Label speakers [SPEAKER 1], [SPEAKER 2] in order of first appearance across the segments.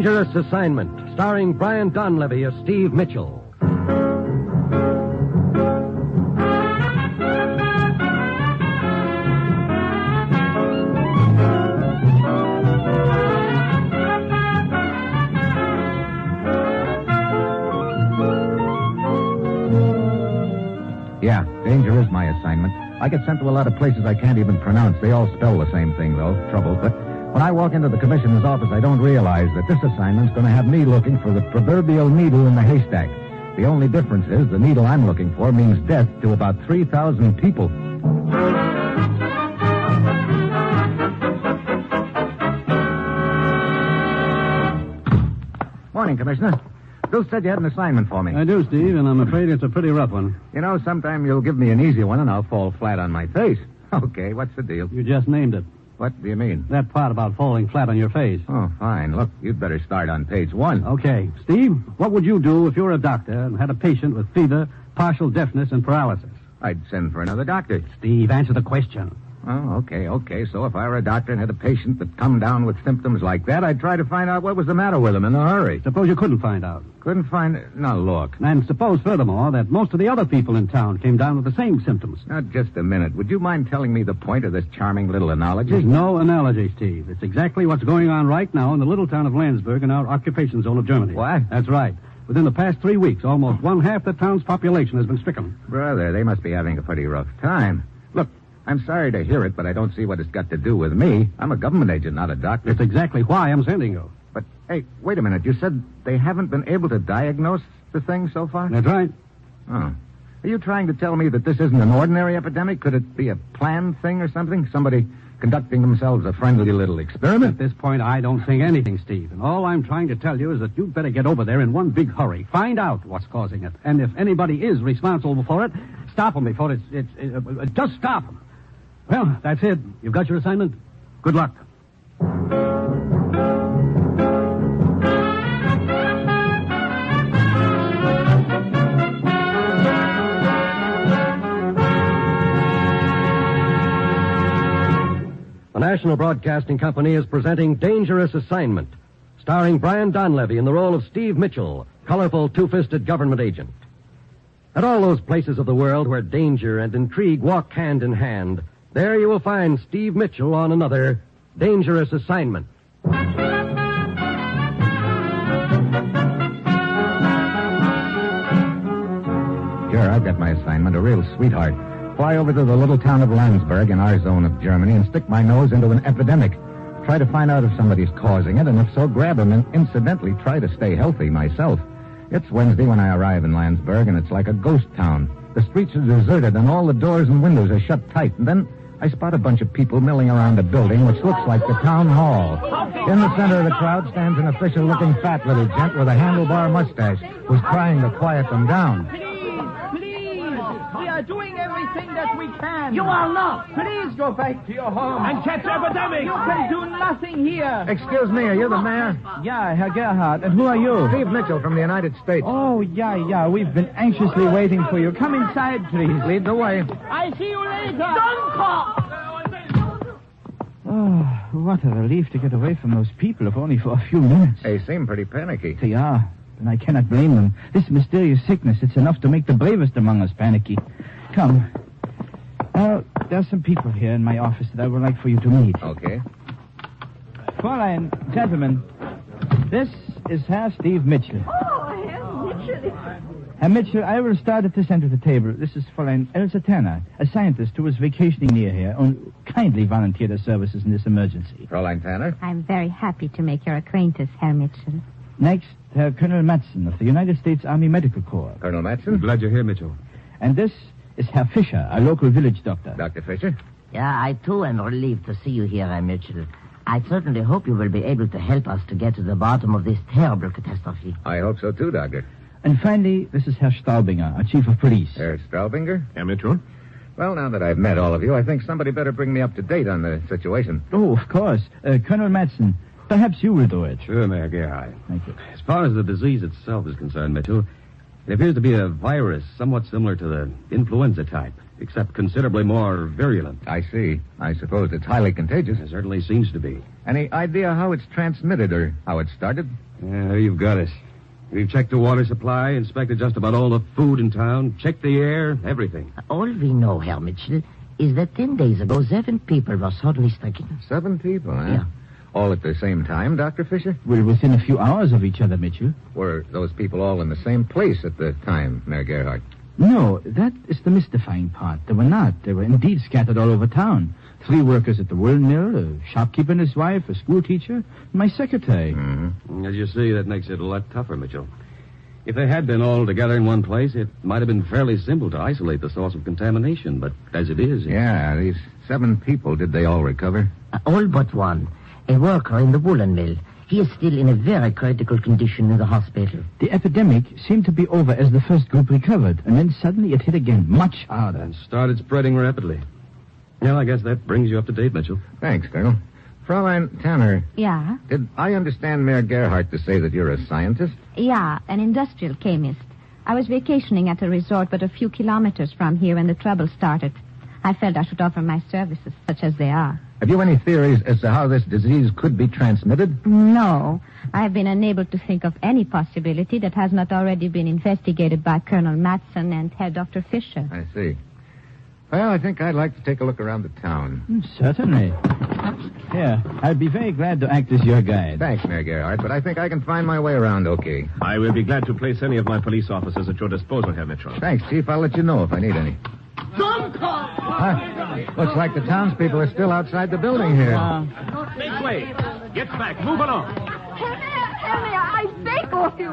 [SPEAKER 1] Dangerous Assignment, starring Brian Donlevy as Steve Mitchell.
[SPEAKER 2] Yeah, danger is my assignment. I get sent to a lot of places I can't even pronounce. They all spell the same thing, though, trouble. But when I walk into the commissioner's office, I don't realize that this assignment's going to have me looking for the proverbial needle in the haystack. The only difference is the needle I'm looking for means death to about 3,000 people. Morning, Commissioner. Bill said you had an assignment for me.
[SPEAKER 3] I do, Steve, and I'm afraid it's a pretty rough one.
[SPEAKER 2] You know, sometime you'll give me an easy one and I'll fall flat on my face. Okay, what's the deal?
[SPEAKER 3] You just named it.
[SPEAKER 2] What do you mean?
[SPEAKER 3] That part about falling flat on your face.
[SPEAKER 2] Oh, fine. Look, you'd better start on page 1.
[SPEAKER 3] Okay. Steve, what would you do if you were a doctor and had a patient with fever, partial deafness, and paralysis?
[SPEAKER 2] I'd send for another doctor.
[SPEAKER 3] Steve, answer the question.
[SPEAKER 2] Oh, okay. So if I were a doctor and had a patient that come down with symptoms like that, I'd try to find out what was the matter with him in a hurry.
[SPEAKER 3] Suppose you couldn't find out.
[SPEAKER 2] Couldn't find... Now, look.
[SPEAKER 3] And suppose, furthermore, that most of the other people in town came down with the same symptoms.
[SPEAKER 2] Now, just a minute. Would you mind telling me the point of this charming little analogy?
[SPEAKER 3] There's no analogy, Steve. It's exactly what's going on right now in the little town of Landsberg in our occupation zone of Germany.
[SPEAKER 2] What?
[SPEAKER 3] That's right. Within the past 3 weeks, almost one-half the town's population has been stricken.
[SPEAKER 2] Brother, they must be having a pretty rough time. Look, I'm sorry to hear it, but I don't see what it's got to do with me. I'm a government agent, not a doctor.
[SPEAKER 3] That's exactly why I'm sending you.
[SPEAKER 2] But, hey, wait a minute. You said they haven't been able to diagnose the thing so far?
[SPEAKER 3] That's right.
[SPEAKER 2] Oh. Are you trying to tell me that this isn't an ordinary epidemic? Could it be a planned thing or something? Somebody conducting themselves a friendly little experiment?
[SPEAKER 3] At this point, I don't think anything, Steve. And all I'm trying to tell you is that you'd better get over there in one big hurry. Find out what's causing it. And if anybody is responsible for it, stop them before just stop them. Well, that's it. You've got your assignment. Good luck.
[SPEAKER 1] The National Broadcasting Company is presenting Dangerous Assignment, starring Brian Donlevy in the role of Steve Mitchell, colorful two-fisted government agent. At all those places of the world where danger and intrigue walk hand in hand, there you will find Steve Mitchell on another Dangerous Assignment.
[SPEAKER 2] Sure, I've got my assignment, a real sweetheart. Fly over to the little town of Landsberg in our zone of Germany and stick my nose into an epidemic. Try to find out if somebody's causing it, and if so, grab him and incidentally try to stay healthy myself. It's Wednesday when I arrive in Landsberg, and it's like a ghost town. The streets are deserted, and all the doors and windows are shut tight. And then I spot a bunch of people milling around a building which looks like the town hall. In the center of the crowd stands an official-looking fat little gent with a handlebar mustache who's trying to quiet them down.
[SPEAKER 4] We are doing everything that we can.
[SPEAKER 5] You are not.
[SPEAKER 4] Please go back to your home.
[SPEAKER 5] And catch epidemic.
[SPEAKER 4] You can do nothing here.
[SPEAKER 2] Excuse me, are you the mayor?
[SPEAKER 4] Yeah, Herr Gerhardt. And who are you?
[SPEAKER 2] Steve Mitchell from the United States.
[SPEAKER 4] Oh, yeah. We've been anxiously waiting for you. Come inside, please.
[SPEAKER 2] Lead the way.
[SPEAKER 5] I see you later. Don't call.
[SPEAKER 4] Oh, what a relief to get away from those people, if only for a few minutes.
[SPEAKER 2] They seem pretty panicky.
[SPEAKER 4] They are. And I cannot blame them. This mysterious sickness, it's enough to make the bravest among us panicky. Come. Now, there are some people here in my office that I would like for you to meet.
[SPEAKER 2] Okay.
[SPEAKER 4] Fräulein, gentlemen, this is Herr Steve Mitchell.
[SPEAKER 6] Oh, Herr Mitchell.
[SPEAKER 4] Herr Mitchell, I will start at this end of the table. This is Fräulein Elsa Tanner, a scientist who is vacationing near here and kindly volunteered her services in this emergency.
[SPEAKER 2] Fräulein Tanner?
[SPEAKER 6] I'm very happy to make your acquaintance, Herr Mitchell.
[SPEAKER 4] Next, Herr Colonel Madsen of the United States Army Medical Corps.
[SPEAKER 2] Colonel Madsen?
[SPEAKER 3] Glad you're here, Mitchell.
[SPEAKER 4] And this is Herr Fischer, a local village doctor.
[SPEAKER 2] Dr. Fisher?
[SPEAKER 5] Yeah, I too am relieved to see you here, Herr Mitchell. I certainly hope you will be able to help us to get to the bottom of this terrible catastrophe.
[SPEAKER 2] I hope so too, Doctor.
[SPEAKER 4] And finally, this is Herr Staubinger, our chief of police.
[SPEAKER 2] Herr Straubinger?
[SPEAKER 3] Herr Mitchell?
[SPEAKER 2] Well, now that I've met all of you, I think somebody better bring me up to date on the situation.
[SPEAKER 4] Oh, of course. Colonel Madsen, perhaps you will do it.
[SPEAKER 3] Sure, Mayor Gerhardt.
[SPEAKER 4] Thank you.
[SPEAKER 3] As far as the disease itself is concerned, Mitchell, it appears to be a virus somewhat similar to the influenza type.
[SPEAKER 7] except considerably more virulent.
[SPEAKER 2] I see. I suppose it's highly contagious.
[SPEAKER 7] It certainly seems to be.
[SPEAKER 2] Any idea how it's transmitted or how it started?
[SPEAKER 7] Yeah, you've got it. We've checked the water supply, inspected just about all the food in town, checked the air, everything.
[SPEAKER 5] All we know, Herr Mitchell, is that 10 days ago, 7 people were suddenly stricken.
[SPEAKER 2] 7 people, huh?
[SPEAKER 5] Yeah.
[SPEAKER 2] All at the same time, Dr. Fisher?
[SPEAKER 4] We're within a few hours of each other, Mitchell.
[SPEAKER 2] Were those people all in the same place at the time, Mayor Gerhardt?
[SPEAKER 4] No, that is the mystifying part. They were not. They were indeed scattered all over town. 3 workers at the woolen mill, a shopkeeper and his wife, a school teacher, and my secretary.
[SPEAKER 2] Mm-hmm.
[SPEAKER 7] As you see, that makes it a lot tougher, Mitchell. If they had been all together in one place, it might have been fairly simple to isolate the source of contamination. But as it is...
[SPEAKER 2] Yeah, these 7 people, did they all recover?
[SPEAKER 5] All but one. A worker in the woolen mill. He is still in a very critical condition in the hospital.
[SPEAKER 4] The epidemic seemed to be over as the first group recovered, and then suddenly it hit again, much harder.
[SPEAKER 7] And started spreading rapidly. Well, I guess that brings you up to date, Mitchell.
[SPEAKER 2] Thanks, Colonel. Fraulein Tanner,
[SPEAKER 6] Yeah?
[SPEAKER 2] did I understand Mayor Gerhardt to say that you're a scientist?
[SPEAKER 6] Yeah, an industrial chemist. I was vacationing at a resort but a few kilometers from here when the trouble started. I felt I should offer my services, such as they are.
[SPEAKER 2] Have you any theories as to how this disease could be transmitted?
[SPEAKER 6] No, I have been unable to think of any possibility that has not already been investigated by Colonel Matson and Herr Dr. Fisher.
[SPEAKER 2] I see. Well, I think I'd like to take a look around the town.
[SPEAKER 4] Certainly. Here, I'd be very glad to act as your guide.
[SPEAKER 2] Thanks, Mayor Gerhardt, but I think I can find my way around okay.
[SPEAKER 8] I will be glad to place any of my police officers at your disposal, Herr Mitchell.
[SPEAKER 2] Thanks, Chief. I'll let you know if I need any. Looks like the townspeople are still outside the building here.
[SPEAKER 8] Make way. Get back. Move along.
[SPEAKER 6] Henry, I beg of you.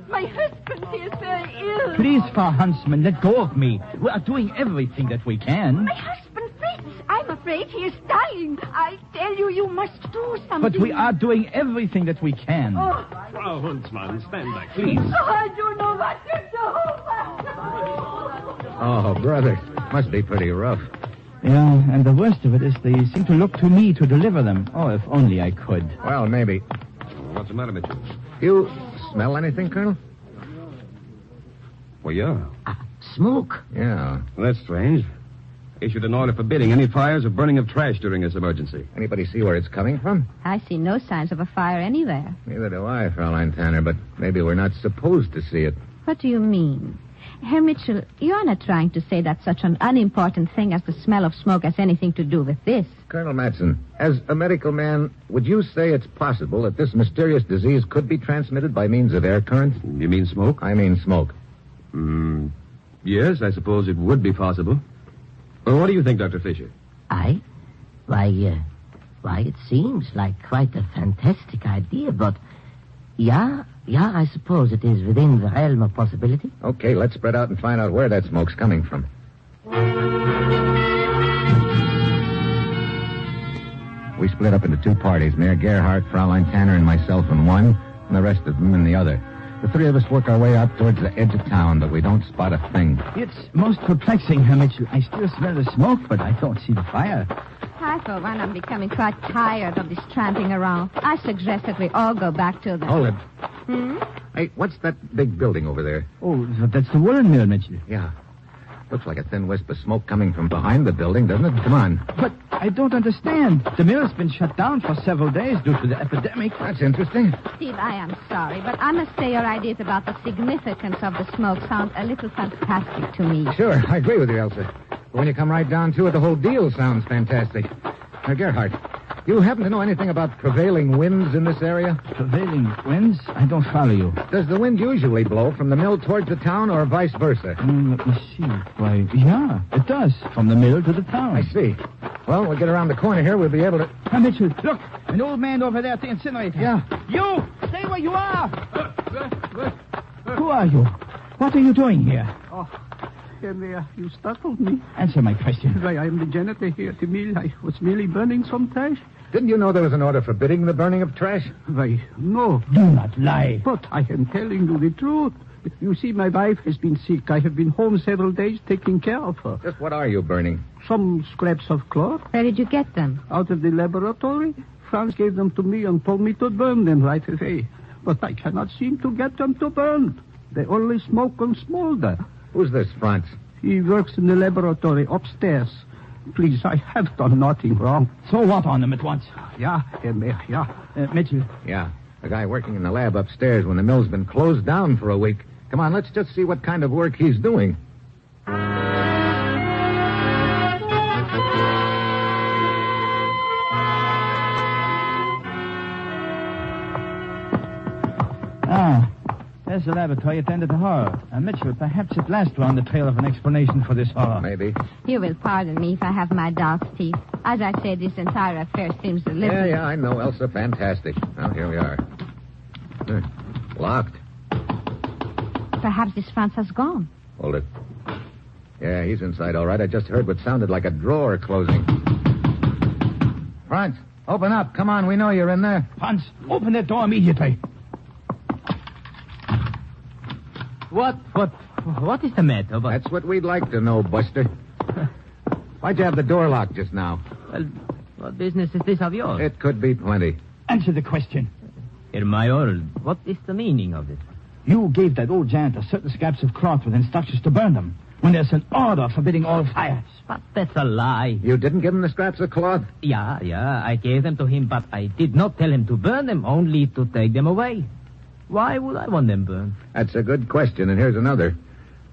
[SPEAKER 6] My husband is very ill.
[SPEAKER 4] Please, Frau Huntsman, let go of me. We are doing everything that we can.
[SPEAKER 6] My husband, Fritz. I'm afraid he is dying. I tell you, you must do something.
[SPEAKER 4] But we are doing everything that we can.
[SPEAKER 6] Oh,
[SPEAKER 8] Frau Huntsmann, stand back, please.
[SPEAKER 6] I don't know what to do.
[SPEAKER 2] Oh, brother. Must be pretty rough.
[SPEAKER 4] Yeah, and the worst of it is they seem to look to me to deliver them. Oh, if only I could.
[SPEAKER 2] Well, maybe.
[SPEAKER 7] What's the matter, Mitchell?
[SPEAKER 2] You smell anything, Colonel?
[SPEAKER 7] Well, yeah.
[SPEAKER 5] Smoke.
[SPEAKER 2] Yeah.
[SPEAKER 7] Well, that's strange. Issued an order forbidding any fires or burning of trash during this emergency.
[SPEAKER 2] Anybody see where it's coming from?
[SPEAKER 6] I see no signs of a fire anywhere.
[SPEAKER 2] Neither do I, Fraulein Tanner, but maybe we're not supposed to see it.
[SPEAKER 6] What do you mean? Herr Mitchell, you're not trying to say that such an unimportant thing as the smell of smoke has anything to do with this.
[SPEAKER 2] Colonel Matson, as a medical man, would you say it's possible that this mysterious disease could be transmitted by means of air currents?
[SPEAKER 7] You mean smoke?
[SPEAKER 2] I mean smoke.
[SPEAKER 7] Yes, I suppose it would be possible. Well, what do you think, Dr. Fisher?
[SPEAKER 5] Why, it seems like quite a fantastic idea, but... Yeah, I suppose it is within the realm of possibility.
[SPEAKER 2] Okay, let's spread out and find out where that smoke's coming from. We split up into 2 parties, Mayor Gerhardt, Fraulein Tanner, and myself in one, and the rest of them in the other. The 3 of us work our way out towards the edge of town, but we don't spot a thing.
[SPEAKER 4] It's most perplexing, Herr Mitchell. I still smell the smoke, but I don't see the fire.
[SPEAKER 6] I, for one, am becoming quite tired of this tramping around. I suggest that we all go back to the...
[SPEAKER 2] Hold it. Hey, what's that big building over there?
[SPEAKER 4] Oh, that's the woolen mill, Mitchell.
[SPEAKER 2] Yeah. Looks like a thin wisp of smoke coming from behind the building, doesn't it? Come on.
[SPEAKER 4] But I don't understand. The mill's been shut down for several days due to the epidemic.
[SPEAKER 2] That's interesting.
[SPEAKER 6] Steve, I am sorry, but I must say your ideas about the significance of the smoke sound a little fantastic to me.
[SPEAKER 2] Sure, I agree with you, Elsa. But when you come right down to it, the whole deal sounds fantastic. Now, Gerhardt, you happen to know anything about prevailing winds in this area?
[SPEAKER 4] Prevailing winds? I don't follow you.
[SPEAKER 2] Does the wind usually blow from the mill towards the town or vice versa?
[SPEAKER 4] Let me see. Why, yeah, it does. From the mill to the town.
[SPEAKER 2] I see. Well, we'll get around the corner here. We'll be able to...
[SPEAKER 4] Hey, Mitchell, look. An old man over there at the incinerator.
[SPEAKER 2] Yeah.
[SPEAKER 4] You! Stay where you are! Who are you? What are you doing here?
[SPEAKER 3] Oh, Henry, you startled me.
[SPEAKER 4] Answer my question.
[SPEAKER 3] Why, I am the janitor here at the mill. I was merely burning some trash.
[SPEAKER 2] Didn't you know there was an order forbidding the burning of trash?
[SPEAKER 3] Why, no.
[SPEAKER 4] Do not lie.
[SPEAKER 3] But I am telling you the truth. You see, my wife has been sick. I have been home several days taking care of her.
[SPEAKER 2] Just what are you burning?
[SPEAKER 3] Some scraps of cloth
[SPEAKER 6] Where did you get them?
[SPEAKER 3] out of the laboratory. Franz gave them to me and told me to burn them right away. But I cannot seem to get them to burn. They only smoke and smolder.
[SPEAKER 2] Who's this, Franz?
[SPEAKER 3] He works in the laboratory upstairs. Please, I have done nothing wrong.
[SPEAKER 4] So what on him at once?
[SPEAKER 3] Yeah, Herr Mayor, yeah.
[SPEAKER 4] Mitchell.
[SPEAKER 2] Yeah, the guy working in the lab upstairs when the mill's been closed down for a week. Come on, let's just see what kind of work he's doing.
[SPEAKER 4] There's the laboratory attended to horror. Mitchell, perhaps at last we're on the trail of an explanation for this horror.
[SPEAKER 2] Maybe.
[SPEAKER 6] You will pardon me if I have my doubts, Steve. As I said, this entire affair seems a little...
[SPEAKER 2] Yeah, I know, Elsa. Fantastic. Well, here we are. Locked.
[SPEAKER 6] Perhaps this Franz has gone.
[SPEAKER 2] Hold it. Yeah, he's inside all right. I just heard what sounded like a drawer closing. Franz, open up. Come on, we know you're in there.
[SPEAKER 4] Franz, open that door immediately.
[SPEAKER 5] What is the matter?
[SPEAKER 2] That's what we'd like to know, Buster. Why'd you have the door locked just now?
[SPEAKER 5] Well, what business is this of yours?
[SPEAKER 2] It could be plenty.
[SPEAKER 4] Answer the question.
[SPEAKER 5] Herr Mayor, what is the meaning of it?
[SPEAKER 4] You gave that old janitor certain scraps of cloth with instructions to burn them when there's an order forbidding all fires.
[SPEAKER 5] But that's a lie.
[SPEAKER 2] You didn't give him the scraps of cloth?
[SPEAKER 5] Yeah, I gave them to him, but I did not tell him to burn them, only to take them away. Why would I want them burned?
[SPEAKER 2] That's a good question, and here's another.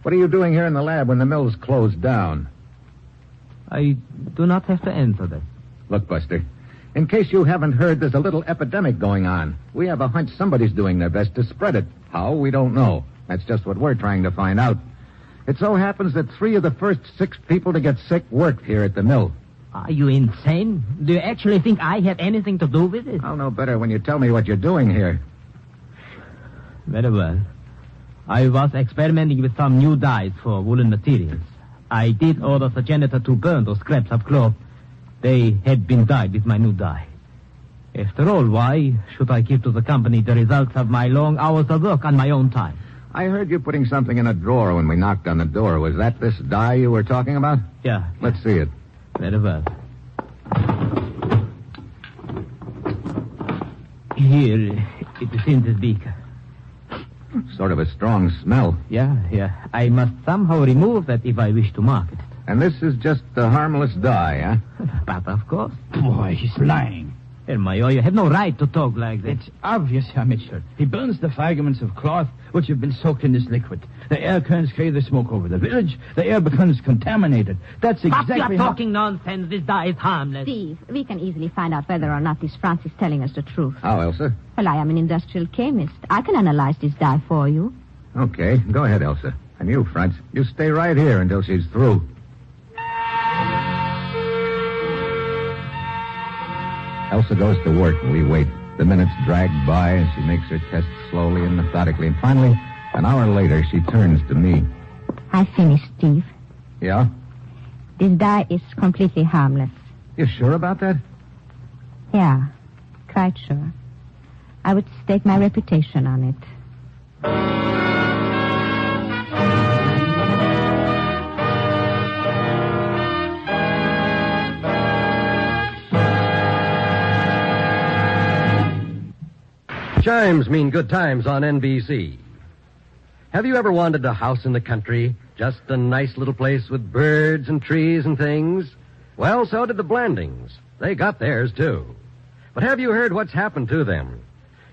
[SPEAKER 2] What are you doing here in the lab when the mill's closed down?
[SPEAKER 5] I do not have to answer that.
[SPEAKER 2] Look, Buster, in case you haven't heard, there's a little epidemic going on. We have a hunch somebody's doing their best to spread it. How? We don't know. That's just what we're trying to find out. It so happens that 3 of the first 6 people to get sick worked here at the mill.
[SPEAKER 5] Are you insane? Do you actually think I have anything to do with it?
[SPEAKER 2] I'll know better when you tell me what you're doing here.
[SPEAKER 5] Very well. I was experimenting with some new dyes for woolen materials. I did order the janitor to burn those scraps of cloth. They had been dyed with my new dye. After all, why should I give to the company the results of my long hours of work on my own time?
[SPEAKER 2] I heard you putting something in a drawer when we knocked on the door. Was that this dye you were talking about?
[SPEAKER 5] Yeah.
[SPEAKER 2] Let's see it.
[SPEAKER 5] Very well. Here, it is in this beaker.
[SPEAKER 2] Sort of a strong smell.
[SPEAKER 5] Yeah. I must somehow remove that if I wish to market it.
[SPEAKER 2] And this is just a harmless dye, huh?
[SPEAKER 5] But of course.
[SPEAKER 4] Boy, he's lying.
[SPEAKER 5] Herr Mayor, you have no right to talk like that.
[SPEAKER 4] It's obvious, Herr Mitchell. He burns the fragments of cloth which have been soaked in this liquid. The air currents carry the smoke over the village. The air becomes contaminated. That's exactly
[SPEAKER 5] Stop talking nonsense. This dye is harmless.
[SPEAKER 6] Steve, we can easily find out whether or not this Franz is telling us the truth.
[SPEAKER 2] How, Elsa?
[SPEAKER 6] Well, I am an industrial chemist. I can analyze this dye for you.
[SPEAKER 2] Okay, go ahead, Elsa. And you, Franz, you stay right here until she's through. Elsa goes to work and we wait. The minutes drag by and she makes her tests slowly and methodically. And finally, an hour later, she turns to me.
[SPEAKER 6] I finished, Steve.
[SPEAKER 2] Yeah?
[SPEAKER 6] This dye is completely harmless.
[SPEAKER 2] You sure about that?
[SPEAKER 6] Yeah, quite sure. I would stake my reputation on it.
[SPEAKER 1] Chimes mean good times on NBC. Have you ever wanted a house in the country? Just a nice little place with birds and trees and things? Well, so did the Blandings. They got theirs, too. But have you heard what's happened to them?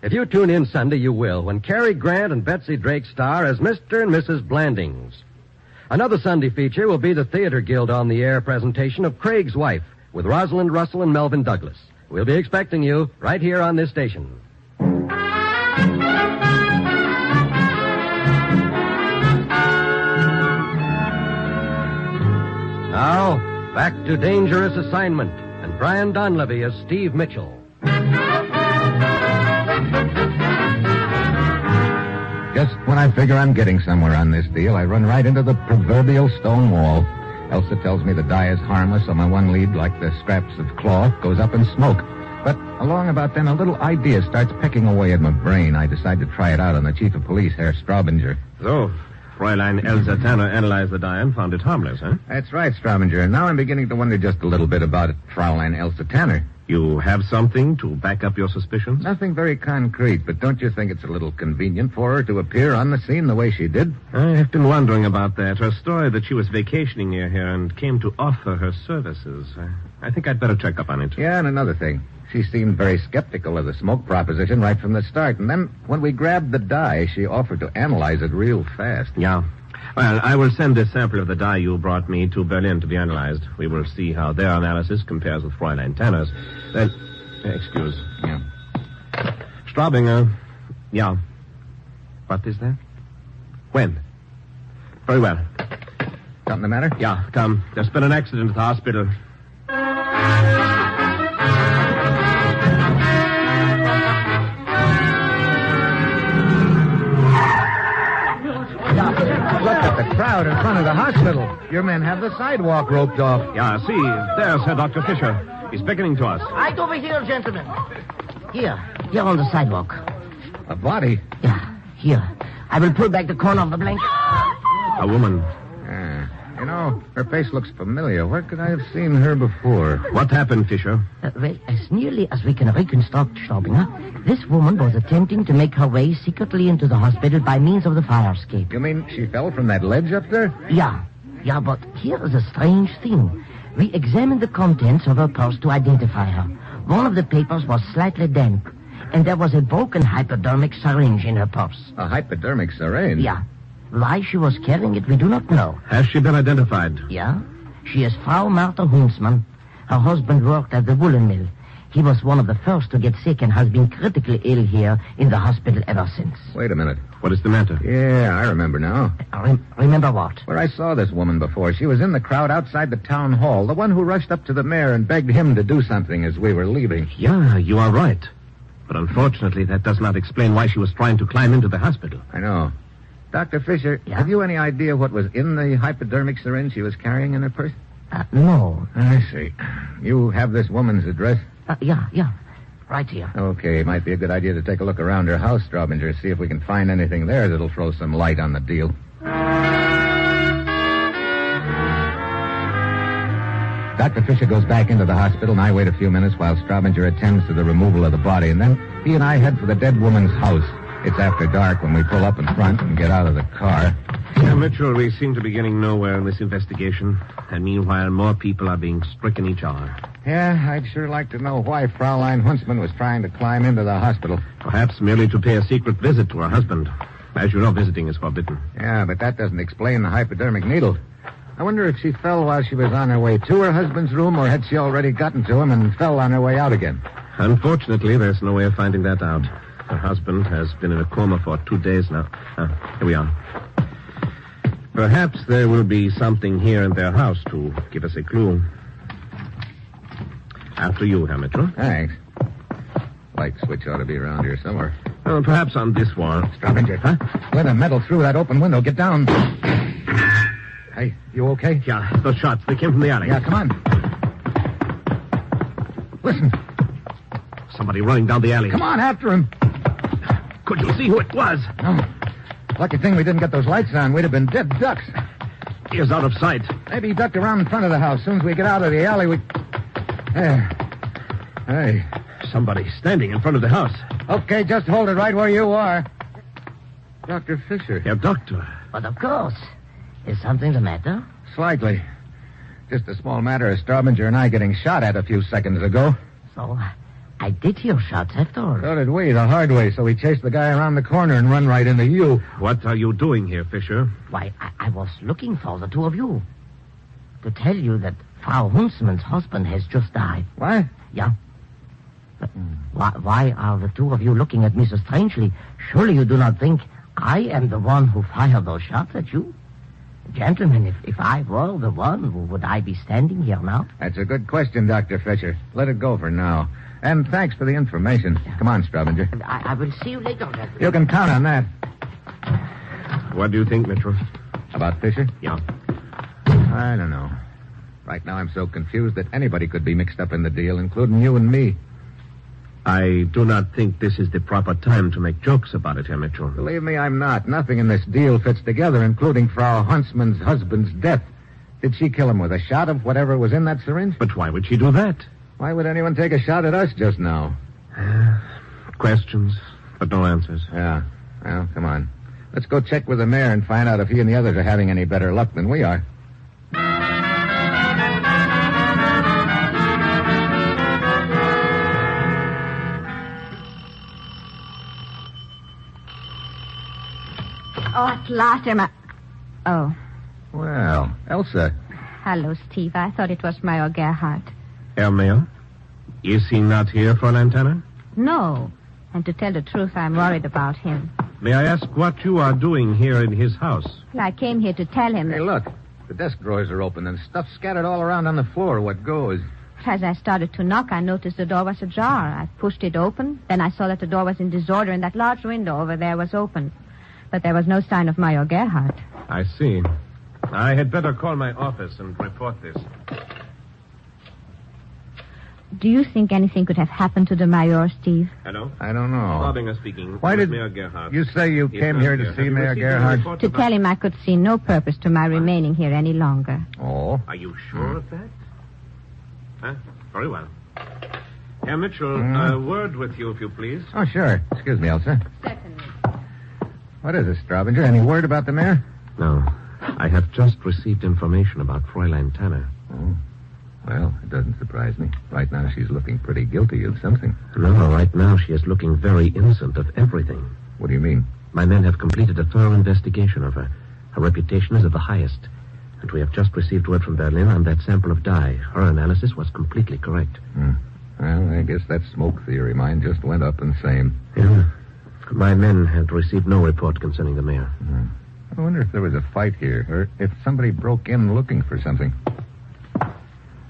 [SPEAKER 1] If you tune in Sunday, you will, when Cary Grant and Betsy Drake star as Mr. and Mrs. Blandings. Another Sunday feature will be the Theater Guild on the Air presentation of Craig's Wife with Rosalind Russell and Melvin Douglas. We'll be expecting you right here on this station. Now, back to Dangerous Assignment and Brian Donlevy as Steve Mitchell.
[SPEAKER 2] Just when I figure I'm getting somewhere on this deal, I run right into the proverbial stone wall. Elsa tells me the dye is harmless, so my one lead, like the scraps of cloth, goes up in smoke. But along about then, a little idea starts pecking away at my brain. I decide to try it out on the chief of police, Herr Straubinger.
[SPEAKER 8] So, Fräulein Elsa Tanner analyzed the dye and found it harmless, huh?
[SPEAKER 2] That's right, Straubinger. And now I'm beginning to wonder just a little bit about Fräulein Elsa Tanner.
[SPEAKER 8] You have something to back up your suspicions?
[SPEAKER 2] Nothing very concrete, but don't you think it's a little convenient for her to appear on the scene the way she did?
[SPEAKER 8] I've been wondering about that. Her story that she was vacationing near here and came to offer her services. I think I'd better check up on it.
[SPEAKER 2] Yeah, and another thing. She seemed very skeptical of the smoke proposition right from the start. And then when we grabbed the dye, she offered to analyze it real fast.
[SPEAKER 8] Yeah. Well, I will send this sample of the dye you brought me to Berlin to be analyzed. We will see how their analysis compares with Fräulein Tanner's. Then, excuse.
[SPEAKER 2] Yeah.
[SPEAKER 8] Straubinger. Yeah. What is that? When? Very well.
[SPEAKER 2] Something the matter?
[SPEAKER 8] Yeah, come. There's been an accident at the hospital.
[SPEAKER 2] Look at the crowd in front of the hospital. Your men have the sidewalk roped off.
[SPEAKER 8] Yeah, see, there's Herr Dr. Fischer. He's beckoning to us.
[SPEAKER 9] Right over here, gentlemen. Here on the sidewalk.
[SPEAKER 2] A body?
[SPEAKER 9] Yeah, here. I will pull back the corner of the blanket.
[SPEAKER 8] A woman.
[SPEAKER 2] You know, her face looks familiar. Where could I have seen her before?
[SPEAKER 8] What happened, Fischer?
[SPEAKER 9] Well, as nearly as we can reconstruct, Straubinger, this woman was attempting to make her way secretly into the hospital by means of the fire escape.
[SPEAKER 2] You mean she fell from that ledge up there?
[SPEAKER 9] Yeah, but here is a strange thing. We examined the contents of her purse to identify her. One of the papers was slightly damp, and there was a broken hypodermic syringe in her purse.
[SPEAKER 2] A hypodermic syringe?
[SPEAKER 9] Yeah. Why she was carrying it, we do not know.
[SPEAKER 8] Has she been identified?
[SPEAKER 9] Yeah. She is Frau Martha Huntsman. Her husband worked at the woolen mill. He was one of the first to get sick and has been critically ill here in the hospital ever since.
[SPEAKER 2] Wait a minute.
[SPEAKER 8] What is the matter?
[SPEAKER 2] Yeah, I remember now.
[SPEAKER 9] Remember what?
[SPEAKER 2] Where I saw this woman before. She was in the crowd outside the town hall. The one who rushed up to the mayor and begged him to do something as we were leaving.
[SPEAKER 8] Yeah, you are right. But unfortunately, that does not explain why she was trying to climb into the hospital.
[SPEAKER 2] I know. Dr. Fischer,
[SPEAKER 9] Yeah?
[SPEAKER 2] have you any idea what was in the hypodermic syringe she was carrying in her purse?
[SPEAKER 9] No.
[SPEAKER 2] I see. You have this woman's address?
[SPEAKER 9] Yeah. Right here.
[SPEAKER 2] Okay, might be a good idea to take a look around her house, Straubinger, see if we can find anything there that'll throw some light on the deal. Dr. Fischer goes back into the hospital, and I wait a few minutes while Straubinger attends to the removal of the body, and then he and I head for the dead woman's house. It's after dark when we pull up in front and get out of the car.
[SPEAKER 8] Yeah, Mitchell, we seem to be getting nowhere in this investigation. And meanwhile, more people are being stricken each hour.
[SPEAKER 2] Yeah, I'd sure like to know why Fraulein Huntsman was trying to climb into the hospital.
[SPEAKER 8] Perhaps merely to pay a secret visit to her husband. As you know, visiting is forbidden.
[SPEAKER 2] Yeah, but that doesn't explain the hypodermic needle. I wonder if she fell while she was on her way to her husband's room, or had she already gotten to him and fell on her way out again?
[SPEAKER 8] Unfortunately, there's no way of finding that out. Her husband has been in a coma for 2 days now. Here we are. Perhaps there will be something here in their house to give us a clue. After you, Herr Mitchell.
[SPEAKER 2] Thanks. Light switch ought to be around here somewhere.
[SPEAKER 8] Perhaps on this wall.
[SPEAKER 2] Straubinger, huh? Let a metal through that open window. Get down. Hey, you okay?
[SPEAKER 8] Yeah, those shots, they came from the alley.
[SPEAKER 2] Yeah, come on. Listen.
[SPEAKER 8] Somebody running down the alley.
[SPEAKER 2] Come on, after him.
[SPEAKER 8] Could you see who it was?
[SPEAKER 2] No. Lucky thing we didn't get those lights on. We'd have been dead ducks.
[SPEAKER 8] He is out of sight.
[SPEAKER 2] Maybe he ducked around in front of the house. As soon as we get out of the alley, we... There. Hey.
[SPEAKER 8] Somebody standing in front of the house.
[SPEAKER 2] Okay, just hold it right where you are. Dr. Fischer.
[SPEAKER 8] Herr Doctor.
[SPEAKER 9] But of course. Is something the matter?
[SPEAKER 2] Slightly. Just a small matter of Straubinger and I getting shot at a few seconds ago.
[SPEAKER 9] So, I did hear shots after all.
[SPEAKER 2] So did we, the hard way, so we chased the guy around the corner and run right into you.
[SPEAKER 8] What are you doing here, Fischer?
[SPEAKER 9] Why, I was looking for the two of you. To tell you that Frau Huntsman's husband has just died.
[SPEAKER 2] What?
[SPEAKER 9] Yeah. But why are the two of you looking at me so strangely? Surely you do not think I am the one who fired those shots at you? Gentlemen, if I were the one, would I be standing here now?
[SPEAKER 2] That's a good question, Dr. Fischer. Let it go for now. And thanks for the information. Come on, Straubinger.
[SPEAKER 9] I will see you later, gentlemen.
[SPEAKER 2] You can count on that.
[SPEAKER 8] What do you think, Mitchell?
[SPEAKER 2] About Fischer?
[SPEAKER 8] Yeah.
[SPEAKER 2] I don't know. Right now I'm so confused that anybody could be mixed up in the deal, including you and me.
[SPEAKER 8] I do not think this is the proper time to make jokes about it, Herr Mitchell.
[SPEAKER 2] Believe me, I'm not. Nothing in this deal fits together, including Frau Huntsman's husband's death. Did she kill him with a shot of whatever was in that syringe?
[SPEAKER 8] But why would she do that?
[SPEAKER 2] Why would anyone take a shot at us just now?
[SPEAKER 8] Questions, but no answers.
[SPEAKER 2] Yeah. Well, come on. Let's go check with the mayor and find out if he and the others are having any better luck than we are.
[SPEAKER 6] Oh, at last, Emma. Oh.
[SPEAKER 2] Well, Elsa.
[SPEAKER 6] Hello, Steve. I thought it was Mayor Gerhardt.
[SPEAKER 8] Herr Mayor? Is he not here, Fräulein Tanner?
[SPEAKER 6] No. And to tell the truth, I'm worried about him.
[SPEAKER 8] May I ask what you are doing here in his house?
[SPEAKER 6] Well, I came here to tell him
[SPEAKER 2] Hey,
[SPEAKER 6] that
[SPEAKER 2] look. The desk drawers are open and stuff scattered all around on the floor. What goes?
[SPEAKER 6] as I started to knock, I noticed the door was ajar. I pushed it open. Then I saw that the door was in disorder and that large window over there was open. But there was no sign of Mayor Gerhardt.
[SPEAKER 8] I see. I had better call my office and report this.
[SPEAKER 6] Do you think anything could have happened to the Mayor, Steve?
[SPEAKER 8] Hello?
[SPEAKER 2] I don't know.
[SPEAKER 8] Bobinger speaking.
[SPEAKER 2] Why did
[SPEAKER 8] Mayor Gerhardt?
[SPEAKER 2] you say you came here to see Mayor Gerhardt?
[SPEAKER 6] To tell him I could see no purpose to my remaining here any longer.
[SPEAKER 2] Oh.
[SPEAKER 8] Are you sure of that? Huh? Very well. Herr Mitchell, a word with you, if you please.
[SPEAKER 2] Oh, sure. Excuse me, Elsa.
[SPEAKER 6] Certainly.
[SPEAKER 2] What is it, Straubinger? Any word about the mayor?
[SPEAKER 7] No. I have just received information about Fräulein Tanner.
[SPEAKER 2] Oh. Well, it doesn't surprise me. Right now, she's looking pretty guilty of something.
[SPEAKER 7] No, right now she is looking very innocent of everything.
[SPEAKER 2] What do you mean?
[SPEAKER 7] My men have completed a thorough investigation of her. Her reputation is of the highest. And we have just received word from Berlin on that sample of dye. Her analysis was completely correct.
[SPEAKER 2] Well, I guess that smoke theory mine just went up in same.
[SPEAKER 7] Yeah. My men had received no report concerning the mayor.
[SPEAKER 2] I wonder if there was a fight here, or if somebody broke in looking for something.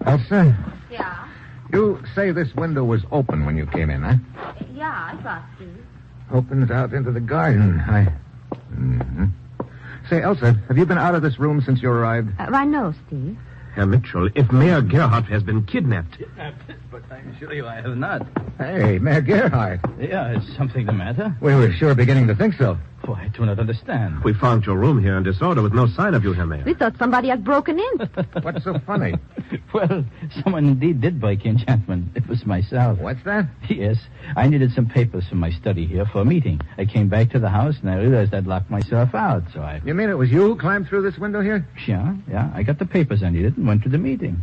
[SPEAKER 2] Elsa,
[SPEAKER 6] Yeah?
[SPEAKER 2] you say this window was open when you came in, huh?
[SPEAKER 6] Yeah, I thought so.
[SPEAKER 2] Opens out into the garden. Say, Elsa, have you been out of this room since you arrived?
[SPEAKER 6] Why, no, Steve.
[SPEAKER 8] Herr Mitchell, if Mayor Gerhardt has been kidnapped...
[SPEAKER 4] But I assure you I have not.
[SPEAKER 2] Hey, Mayor Gerhardt.
[SPEAKER 4] Yeah, is something the matter?
[SPEAKER 2] We were sure beginning to think so.
[SPEAKER 4] Oh, I do not understand.
[SPEAKER 8] We found your room here in disorder with no sign of you, Herr Mayor.
[SPEAKER 6] We thought somebody had broken in.
[SPEAKER 2] What's so funny?
[SPEAKER 4] Well, someone indeed did break in, gentlemen. It was myself.
[SPEAKER 2] What's that?
[SPEAKER 4] Yes, I needed some papers from my study here for a meeting. I came back to the house and I realized I'd locked myself out, so I...
[SPEAKER 2] You mean it was you who climbed through this window here?
[SPEAKER 4] Yeah. I got the papers I needed and went to the meeting.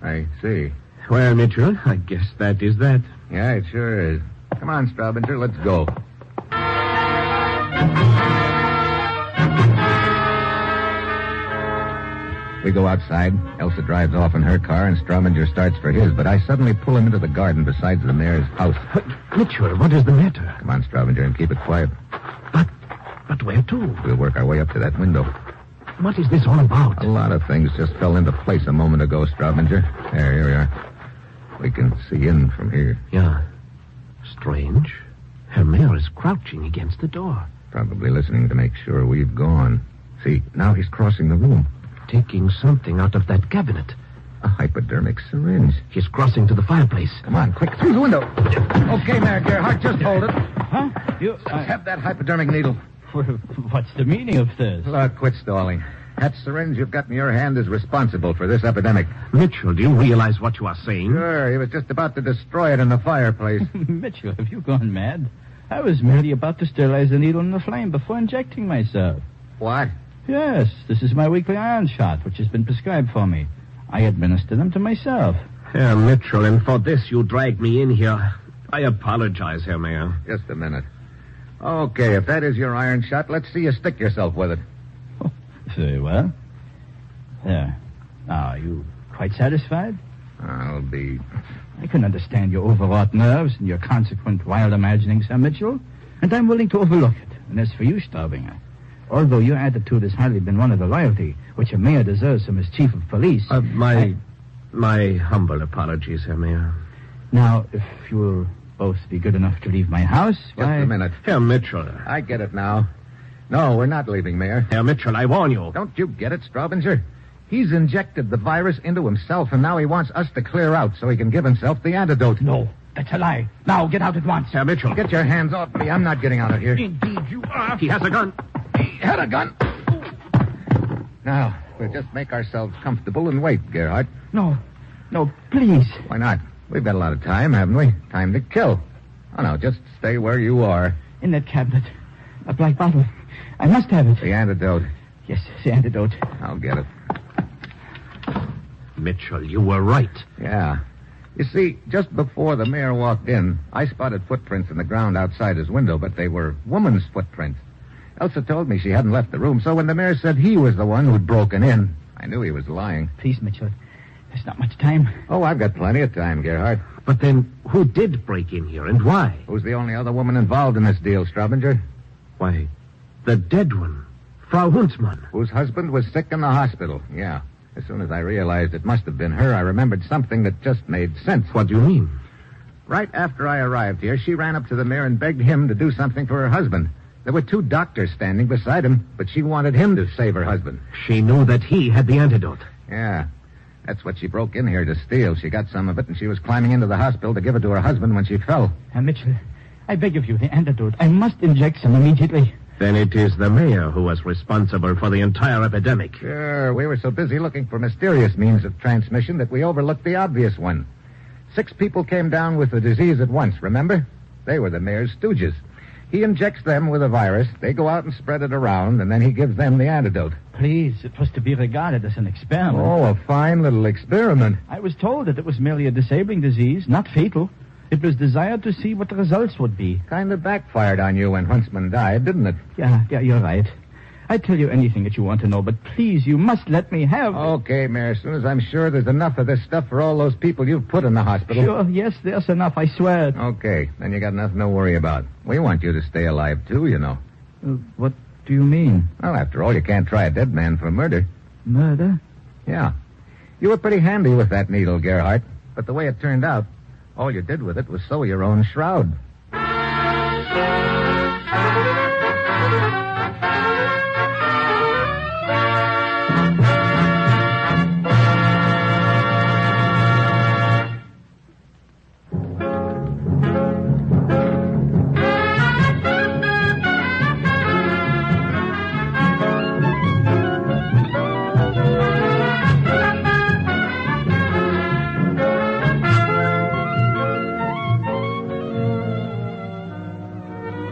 [SPEAKER 2] I see.
[SPEAKER 8] Well, Mitchell, I guess that is that.
[SPEAKER 2] Yeah, it sure is. Come on, Straubinger, let's go. We go outside. Elsa drives off in her car, and Straubinger starts for his, but I suddenly pull him into the garden beside the mayor's house.
[SPEAKER 8] Mitchell, what is the matter?
[SPEAKER 2] Come on, Straubinger, and keep it quiet.
[SPEAKER 8] But where to?
[SPEAKER 2] We'll work our way up to that window.
[SPEAKER 8] What is this all about?
[SPEAKER 2] A lot of things just fell into place a moment ago, Straubinger. There, here we are. We can see in from here.
[SPEAKER 7] Yeah. Strange. Herr Mayor is crouching against the door.
[SPEAKER 2] Probably listening to make sure we've gone. See, now he's crossing the room.
[SPEAKER 7] Taking something out of that cabinet.
[SPEAKER 2] A hypodermic syringe.
[SPEAKER 7] He's crossing to the fireplace.
[SPEAKER 2] Come on, quick, through the window. Okay, Mayor Gerhardt, just hold it.
[SPEAKER 4] Huh?
[SPEAKER 2] Just have that hypodermic needle.
[SPEAKER 4] What's the meaning of this?
[SPEAKER 2] Look, quit stalling. That syringe you've got in your hand is responsible for this epidemic.
[SPEAKER 8] Mitchell, do you realize what you are saying?
[SPEAKER 2] Sure, he was just about to destroy it in the fireplace.
[SPEAKER 4] Mitchell, have you gone mad? I was merely about to sterilize the needle in the flame before injecting myself.
[SPEAKER 2] What?
[SPEAKER 4] Yes, this is my weekly iron shot, which has been prescribed for me. I administer them to myself.
[SPEAKER 8] Herr Mitchell, and for this you dragged me in here. I apologize, Herr Mayor.
[SPEAKER 2] Just a minute. Okay, if that is your iron shot, let's see you stick yourself with it.
[SPEAKER 4] Oh, very well. There. Now, are you quite satisfied?
[SPEAKER 2] I'll be...
[SPEAKER 4] I can understand your overwrought nerves and your consequent wild imaginings, Herr Mitchell, and I'm willing to overlook it. And as for you, Straubinger, although your attitude has hardly been one of the loyalty which a mayor deserves from his chief of police...
[SPEAKER 8] My humble apologies, Herr Mayor.
[SPEAKER 4] Now, if you will both be good enough to leave my house...
[SPEAKER 2] Just a minute.
[SPEAKER 8] Herr Mitchell.
[SPEAKER 2] I get it now. No, we're not leaving, Mayor.
[SPEAKER 8] Herr Mitchell, I warn you.
[SPEAKER 2] Don't you get it, Straubinger? He's injected the virus into himself, and now he wants us to clear out so he can give himself the antidote.
[SPEAKER 4] No, that's a lie. Now, get out at once.
[SPEAKER 8] Herr Mitchell.
[SPEAKER 2] Get your hands off me. I'm not getting out of here.
[SPEAKER 4] Indeed, you are.
[SPEAKER 8] He has a gun.
[SPEAKER 2] He had a gun. Now, we'll just make ourselves comfortable and wait, Gerhardt.
[SPEAKER 4] No, please.
[SPEAKER 2] Why not? We've got a lot of time, haven't we? Time to kill. Oh, no, just stay where you are.
[SPEAKER 4] In that cabinet. A black bottle. I must have it.
[SPEAKER 2] The antidote.
[SPEAKER 4] Yes, the antidote.
[SPEAKER 2] I'll get it.
[SPEAKER 7] Mitchell, you were right.
[SPEAKER 2] Yeah. You see, just before the mayor walked in, I spotted footprints in the ground outside his window, but they were woman's footprints. Elsa told me she hadn't left the room, so when the mayor said he was the one who'd broken in, I knew he was lying.
[SPEAKER 4] Please, Mitchell. There's not much time.
[SPEAKER 2] Oh, I've got plenty of time, Gerhardt.
[SPEAKER 7] But then, who did break in here and why?
[SPEAKER 2] Who's the only other woman involved in this deal, Straubinger?
[SPEAKER 7] Why, the dead one, Frau Huntsmann.
[SPEAKER 2] Whose husband was sick in the hospital, yeah. As soon as I realized it must have been her, I remembered something that just made sense.
[SPEAKER 7] What do you mean?
[SPEAKER 2] Right after I arrived here, she ran up to the mayor and begged him to do something for her husband. There were 2 doctors standing beside him, but she wanted him to save her husband.
[SPEAKER 7] She knew that he had the antidote.
[SPEAKER 2] Yeah. That's what she broke in here to steal. She got some of it, and she was climbing into the hospital to give it to her husband when she fell.
[SPEAKER 4] Mitchell, I beg of you, the antidote. I must inject some immediately.
[SPEAKER 7] Then it is the mayor who was responsible for the entire epidemic.
[SPEAKER 2] Sure, we were so busy looking for mysterious means of transmission that we overlooked the obvious one. 6 people came down with the disease at once, remember? They were the mayor's stooges. He injects them with a virus, they go out and spread it around, and then he gives them the antidote.
[SPEAKER 4] Please, it was to be regarded as an experiment.
[SPEAKER 2] Oh, a fine little experiment.
[SPEAKER 4] I was told that it was merely a disabling disease, not fatal. It was desired to see what the results would be.
[SPEAKER 2] Kind of backfired on you when Huntsman died, didn't it?
[SPEAKER 4] Yeah, you're right. I'd tell you anything that you want to know, but please, you must let me have...
[SPEAKER 2] Okay, Mayor, as soon as I'm sure there's enough of this stuff for all those people you've put in the hospital.
[SPEAKER 4] Sure, yes, there's enough, I swear.
[SPEAKER 2] Okay, then you got nothing to worry about. We want you to stay alive, too, you know.
[SPEAKER 4] What do you mean?
[SPEAKER 2] Well, after all, you can't try a dead man for murder.
[SPEAKER 4] Murder?
[SPEAKER 2] Yeah. You were pretty handy with that needle, Gerhardt. But the way it turned out, all you did with it was sew your own shroud.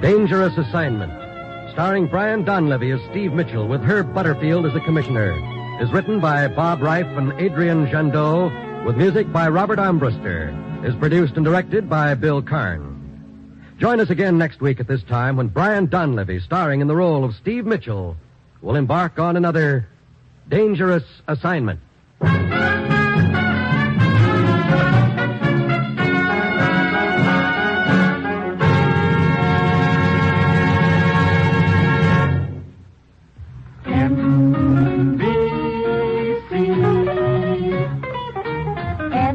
[SPEAKER 1] Dangerous Assignment, starring Brian Donlevy as Steve Mitchell with Herb Butterfield as the commissioner, is written by Bob Reif and Adrian Jandot, with music by Robert Armbruster, is produced and directed by Bill Karn. Join us again next week at this time when Brian Donlevy, starring in the role of Steve Mitchell, will embark on another Dangerous Assignment.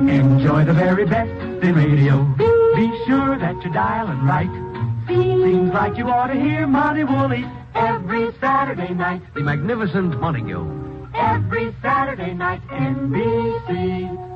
[SPEAKER 10] Enjoy the very best in radio. Be sure that you're dialing right. Seems like you ought to hear Monty Woolley every Saturday night.
[SPEAKER 7] The magnificent Montague.
[SPEAKER 10] Every Saturday night, NBC.